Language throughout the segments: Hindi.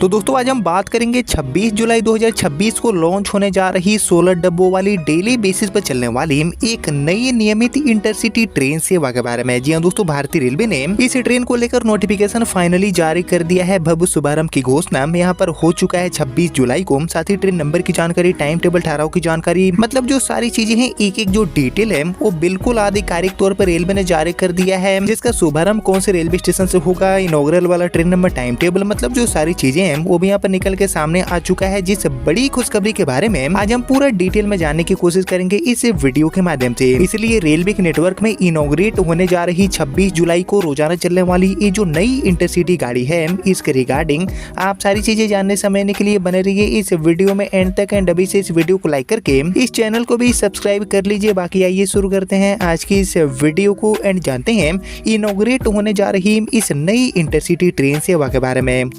तो दोस्तों आज हम बात करेंगे 26 जुलाई 2026 को लॉन्च होने जा रही 16 डब्बों वाली डेली बेसिस पर चलने वाली एक नई नियमित इंटरसिटी ट्रेन सेवा के बारे में। जी हाँ दोस्तों, भारतीय रेलवे ने इस ट्रेन को लेकर नोटिफिकेशन फाइनली जारी कर दिया है। भव्य शुभारंभ की घोषणा यहाँ पर हो चुका है 26 जुलाई को। साथ ही ट्रेन नंबर की जानकारी, टाइम टेबल, ठहराव की जानकारी, मतलब जो सारी चीजें हैं, एक एक जो डिटेल है वो बिल्कुल आधिकारिक तौर पर रेलवे ने जारी कर दिया है। जिसका शुभारंभ कौन से रेलवे स्टेशन से होगा, इनॉग्रल वाला ट्रेन नंबर, टाइम टेबल, मतलब जो सारी चीजें वो भी यहाँ पर निकल के सामने आ चुका है। जिस बड़ी खुशखबरी के बारे में आज हम पूरा डिटेल में जानने की कोशिश करेंगे इस वीडियो के माध्यम से। इसलिए रेलवे के नेटवर्क में इनॉग्रेट होने जा रही 26 जुलाई को रोजाना चलने वाली ये जो नई इंटरसिटी गाड़ी है, इसके रिगार्डिंग आप सारी चीजें जानने समझने के लिए बने रहिए इस वीडियो में एंड तक। एंड अभी से इस वीडियो को लाइक करके इस चैनल को भी सब्सक्राइब कर लीजिए। बाकी आइए शुरू करते हैं आज की इस वीडियो को एंड जानते हैं इनॉग्रेट होने जा रही इस नई इंटरसिटी ट्रेन सेवा के बारे में।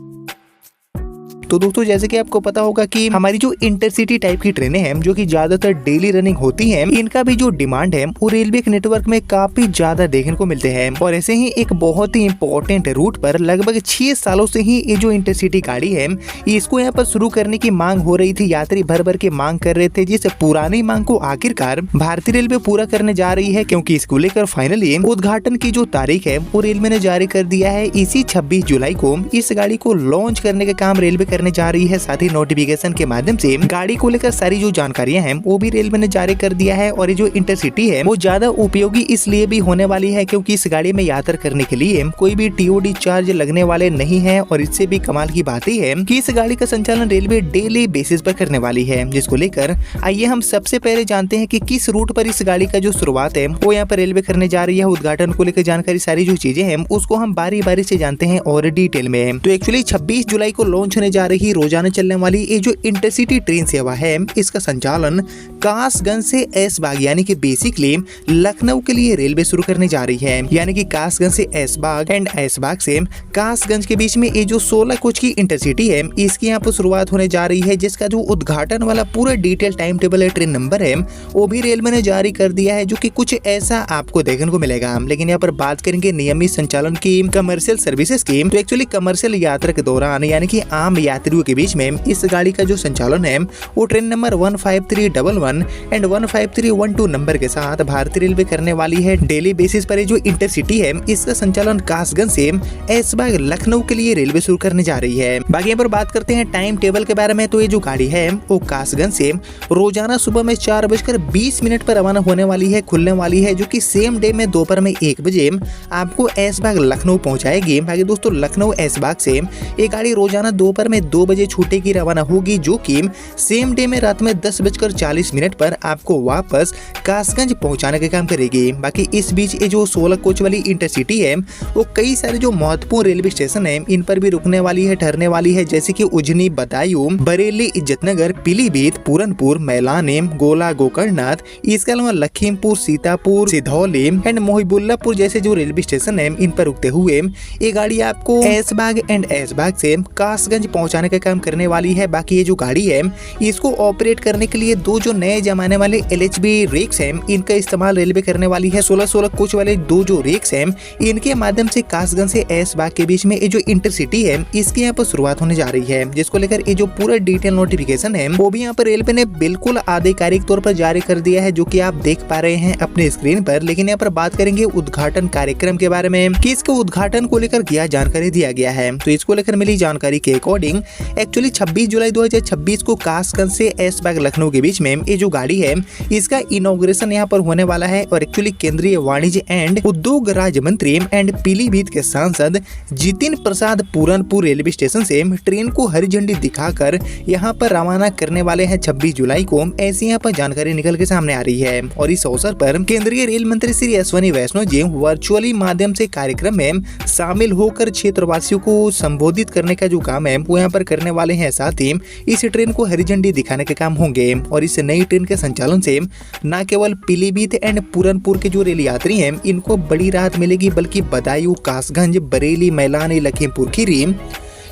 तो दोस्तों जैसे कि आपको पता होगा कि हमारी जो इंटरसिटी टाइप की ट्रेनें हैं जो कि ज्यादातर डेली रनिंग होती हैं, इनका भी जो डिमांड है वो रेलवे के नेटवर्क में काफी ज्यादा देखने को मिलते हैं। और ऐसे ही एक बहुत ही इंपॉर्टेंट रूट पर लगभग 6 सालों से ही ये जो इंटरसिटी गाड़ी है इसको यहाँ पर शुरू करने की मांग हो रही थी। यात्री भर भर के मांग कर रहे थे, जिस पुरानी मांग को आखिरकार भारतीय रेलवे पूरा करने जा रही है, क्योंकि इसको लेकर फाइनली उद्घाटन की जो तारीख है वो रेलवे ने जारी कर दिया है। इसी 26 जुलाई को इस गाड़ी को लॉन्च करने का काम रेलवे करने जा रही है। साथ ही नोटिफिकेशन के माध्यम से गाड़ी को लेकर सारी जो जानकारियां हैं वो भी रेलवे ने जारी कर दिया है। और ये जो इंटरसिटी है वो ज्यादा उपयोगी इसलिए भी होने वाली है क्योंकि इस गाड़ी में यात्रा करने के लिए कोई भी टीओडी चार्ज लगने वाले नहीं है। और इससे भी कमाल की बात ही है कि इस गाड़ी का संचालन रेलवे डेली बेसिस पर करने वाली है, जिसको लेकर आइए हम सबसे पहले जानते हैं कि किस रूट पर इस गाड़ी का जो शुरुआत है वो यहाँ पर रेलवे करने जा रही है। उद्घाटन को लेकर जानकारी, सारी जो चीजें हैं उसको हम बारी बारी से जानते हैं और डिटेल में। तो एक्चुअली 26 जुलाई को लॉन्च होने जा रही रोजाना चलने वाली ये जो इंटरसिटी ट्रेन सेवा है इसका संचालन कासगंज से ऐशबाग यानी कि बेसिकली लखनऊ के लिए रेलवे शुरू करने जा रही है। यानी कि कासगंज से ऐशबाग एंड ऐशबाग से कासगंज के बीच में ये जो 16 कोच की इंटरसिटी है इसकी यहाँ पर शुरुआत होने जा रही है। जिसका जो उद्घाटन वाला पूरा डिटेल टाइम टेबल है, ट्रेन नंबर है, वो भी रेलवे ने जारी कर दिया है, जो कि कुछ ऐसा आपको देखने को मिलेगा। लेकिन यहाँ पर बात करेंगे नियमित संचालन की, कमर्शियल सर्विसेज की। तो एक्चुअली कमर्शियल यात्रा के दौरान यानी कि आम यात्रियों के बीच में इस गाड़ी का जो संचालन है वो ट्रेन नंबर 15311 एंड 15312 नंबर के साथ भारतीय रेलवे करने वाली है। डेली बेसिस पर ये जो इंटरसिटी है इसका संचालन कासगंज से ऐशबाग लखनऊ के लिए रेलवे शुरू करने जा रही है। बाकी यहाँ पर बात करते हैं टाइम टेबल के बारे में। तो ये जो गाड़ी है वो कासगंज से रोजाना सुबह में 4:20 पर रवाना होने वाली है, खुलने वाली है, जो कि सेम डे में दोपहर में 1 बजे आपको ऐशबाग लखनऊ पहुंचाएगी। बाकी दोस्तों लखनऊ ऐशबाग से ये गाड़ी रोजाना दोपहर में 2 बजे छूटे की रवाना होगी, जो कि सेम डे में रात में 10:40 पर आपको वापस कासगंज पहुंचाने का काम करेगी। बाकी इस बीच ये जो 16 कोच वाली इंटरसिटी है वो कई सारे जो महत्वपूर्ण रेलवे स्टेशन है इन पर भी रुकने वाली है, ठहरने वाली है, जैसे कि उजनी, बदायूं, बरेली, इज्जतनगर, पीलीभीत, पूरनपुर, मैलाने, गोला, गोकर्णनाथ, इसके अलावा लखीमपुर, सीतापुर, सिधौली एंड मोहिबुल्लापुर जैसे जो रेलवे स्टेशन है इन पर रुकते हुए ये गाड़ी आपको ऐशबाग एंड ऐशबाग से कासगंज पहुंचाने का काम करने वाली है। बाकी ये जो गाड़ी है इसको ऑपरेट करने के लिए 2 जो नए जमाने वाले LHB रेक्स हैं इनका इस्तेमाल रेलवे करने वाली है। 16 कोच वाले 2 जो रेक्स हैं इनके माध्यम से कासगंज से ऐशबाग के बीच में ये जो इंटरसिटी है इसकी यहाँ पर शुरुआत होने जा रही है। जिसको लेकर ये जो पूरा डिटेल नोटिफिकेशन है वो भी यहाँ पर रेलवे ने बिल्कुल आधिकारिक तौर पर जारी कर दिया है, जो कि आप देख पा रहे हैं अपने स्क्रीन पर। लेकिन यहाँ पर बात करेंगे उद्घाटन कार्यक्रम के बारे में कि इसके उद्घाटन को लेकर क्या जानकारी दिया गया है। तो इसको लेकर मिली जानकारी के अकॉर्डिंग एक्चुअली 26 जुलाई 2026 को कासगंज से ऐशबाग लखनऊ के बीच में ये जो गाड़ी है इसका इनॉग्रेशन यहाँ पर होने वाला है। और एक्चुअली केंद्रीय वाणिज्य एंड उद्योग राज्य मंत्री एंड पीलीभीत के सांसद जितिन प्रसाद पूरनपुर रेलवे स्टेशन से ट्रेन को हरी झंडी दिखाकर यहाँ पर रवाना करने वाले हैं 26 जुलाई को। ऐसी यहाँ पर जानकारी निकल के सामने आ रही है। और इस अवसर पर केंद्रीय रेल मंत्री श्री अश्विनी वैष्णव जी वर्चुअली माध्यम से कार्यक्रम में शामिल होकर क्षेत्रवासियों को संबोधित करने का जो काम है वो यहाँ पर करने वाले हैं। साथ ही इस ट्रेन को हरी झंडी दिखाने के काम होंगे। और इस नई ट्रेन के संचालन से न केवल पीलीभीत एंड पूरनपुर के जो रेल यात्री हैं इनको बड़ी राहत मिलेगी, बल्कि बदायूं, कासगंज, बरेली, मैलानी, लखीमपुर खीरी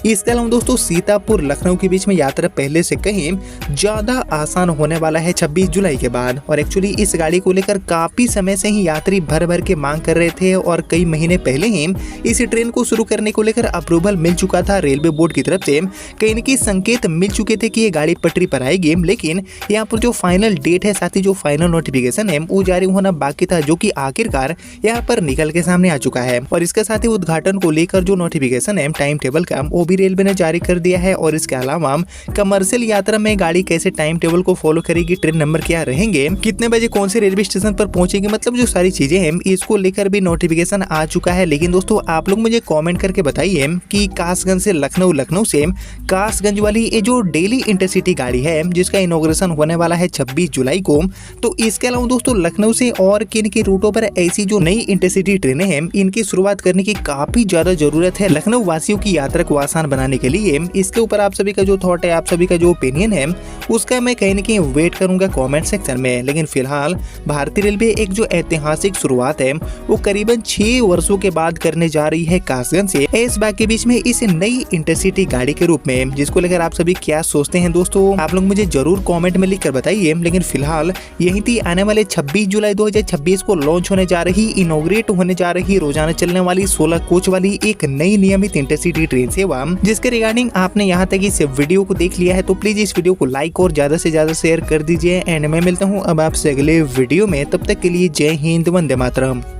इसके अलावा दोस्तों सीतापुर लखनऊ के बीच में यात्रा पहले से कहीं ज्यादा आसान होने वाला है 26 जुलाई के बाद। और एक्चुअली इस गाड़ी को लेकर काफी समय से ही यात्री भर भर के मांग कर रहे थे और कई महीने पहले ही इस ट्रेन को शुरू करने को लेकर अप्रूवल मिल चुका था रेलवे बोर्ड की तरफ से। कहीं न कहीं संकेत मिल चुके थे कि ये गाड़ी पटरी पर आएगी, लेकिन यहाँ पर जो फाइनल डेट है, साथ ही जो फाइनल नोटिफिकेशन है वो जारी होना बाकी था, जो कि आखिरकार यहाँ पर निकल के सामने आ चुका है। और इसके साथ ही उद्घाटन को लेकर जो नोटिफिकेशन है टाइम टेबल का, वो भी रेलवे ने जारी कर दिया है। और इसके अलावा कमर्शियल यात्रा में गाड़ी कैसे टाइम टेबल को फॉलो करेगी, ट्रेन नंबर क्या रहेंगे, कितने बजे कौन से रेलवे स्टेशन पर पहुंचेंगे, मतलब जो सारी चीजें हैं इसको लेकर भी नोटिफिकेशन आ चुका है। लेकिन दोस्तों आप लोग मुझे कमेंट करके बताइए कि कासगंज से लखनऊ, लखनऊ से कासगंज वाली ये जो डेली इंटरसिटी गाड़ी है जिसका इनॉग्रेशन होने वाला है 26 जुलाई को, तो इसके अलावा दोस्तों लखनऊ से और किन के रूटों पर ऐसी जो नई इंटरसिटी ट्रेनें हैं इनकी शुरुआत करने की काफी ज्यादा जरूरत है लखनऊ वासियों की यात्रा को आसान बनाने के लिए। इसके ऊपर आप सभी का जो थॉट है, आप सभी का जो ओपिनियन है, उसका मैं कहीं न कहीं वेट करूंगा कमेंट सेक्शन में। लेकिन फिलहाल भारतीय रेलवे एक जो ऐतिहासिक शुरुआत है वो करीबन 6 वर्षों के बाद करने जा रही है कासगंज से इस बाग के बीच में इस नई इंटरसिटी गाड़ी के रूप में, जिसको लेकर आप सभी क्या सोचते हैं दोस्तों, आप लोग मुझे जरूर कमेंट में लिख कर बताइए। लेकिन फिलहाल यही थी आने वाले 26 जुलाई 2026 को लॉन्च होने जा रही, इनॉग्रेट होने जा रही, रोजाना चलने वाली 16 कोच वाली एक नई नियमित इंटरसिटी ट्रेन सेवा, जिसके रिगार्डिंग आपने यहाँ तक इस वीडियो को देख लिया है तो प्लीज इस वीडियो को लाइक और ज्यादा से ज्यादा शेयर कर दीजिए। एंड मैं मिलता हूँ अब आपसे अगले वीडियो में, तब तक के लिए जय हिंद, वंदे मातरम।